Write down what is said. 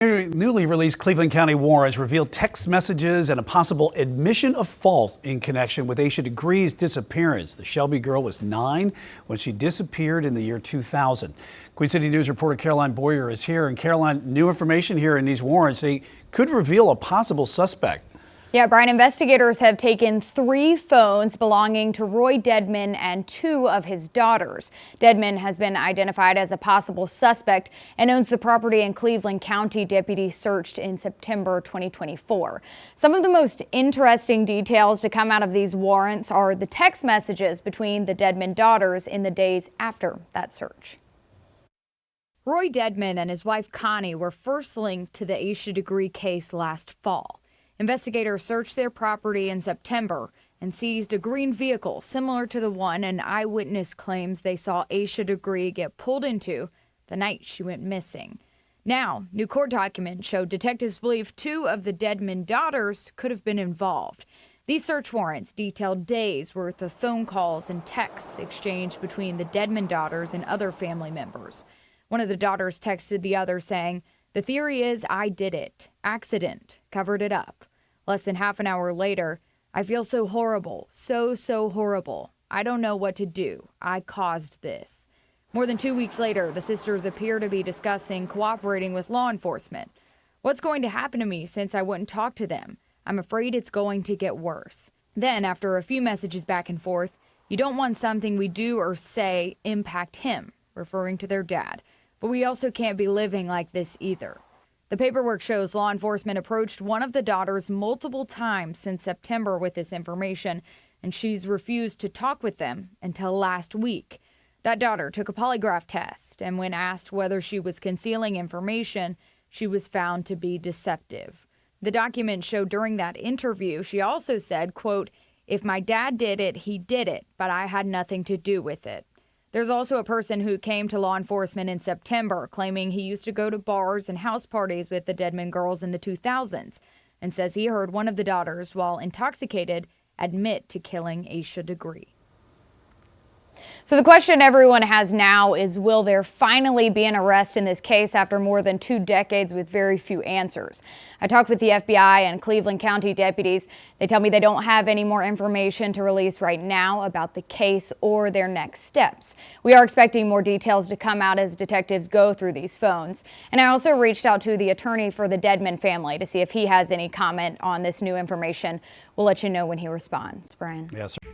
Newly released Cleveland County warrants reveal text messages and a possible admission of fault in connection with Asha Degree's disappearance. The Shelby girl was 9 when she disappeared in the year 2000. Queen City News reporter Caroline Boyer is here. And Caroline, new information here in these warrants. They could reveal a possible suspect. Yeah, Brian, investigators have taken 3 phones belonging to Roy Dedman and 2 of his daughters. Dedman has been identified as a possible suspect and owns the property in Cleveland County. Deputies searched in September 2024. Some of the most interesting details to come out of these warrants are the text messages between the Dedman daughters in the days after that search. Roy Dedman and his wife Connie were first linked to the Asha Degree case last fall. Investigators searched their property in September and seized a green vehicle similar to the one an eyewitness claims they saw Asha Degree get pulled into the night she went missing. Now, new court documents show detectives believe 2 of the Dedman daughters could have been involved. These search warrants detailed days worth of phone calls and texts exchanged between the Dedman daughters and other family members. One of the daughters texted the other saying, "The theory is I did it. Accident. Covered it up." Less than half an hour later, "I feel so horrible, so horrible. I don't know what to do. I caused this." More than 2 weeks later, the sisters appear to be discussing cooperating with law enforcement. "What's going to happen to me since I wouldn't talk to them? I'm afraid it's going to get worse." Then, after a few messages back and forth, "You don't want something we do or say impact him," referring to their dad. "But we also can't be living like this either." The paperwork shows law enforcement approached one of the daughters multiple times since September with this information, and she's refused to talk with them until last week. That daughter took a polygraph test, and when asked whether she was concealing information, she was found to be deceptive. The documents show during that interview, she also said, quote, "If my dad did it, he did it, but I had nothing to do with it." There's also a person who came to law enforcement in September claiming he used to go to bars and house parties with the Dedman girls in the 2000s and says he heard one of the daughters, while intoxicated, admit to killing Asha Degree. So the question everyone has now is, will there finally be an arrest in this case after more than 2 decades with very few answers? I talked with the FBI and Cleveland County deputies. They tell me they don't have any more information to release right now about the case or their next steps. We are expecting more details to come out as detectives go through these phones. And I also reached out to the attorney for the Dedman family to see if he has any comment on this new information. We'll let you know when he responds. Brian. Yes, sir.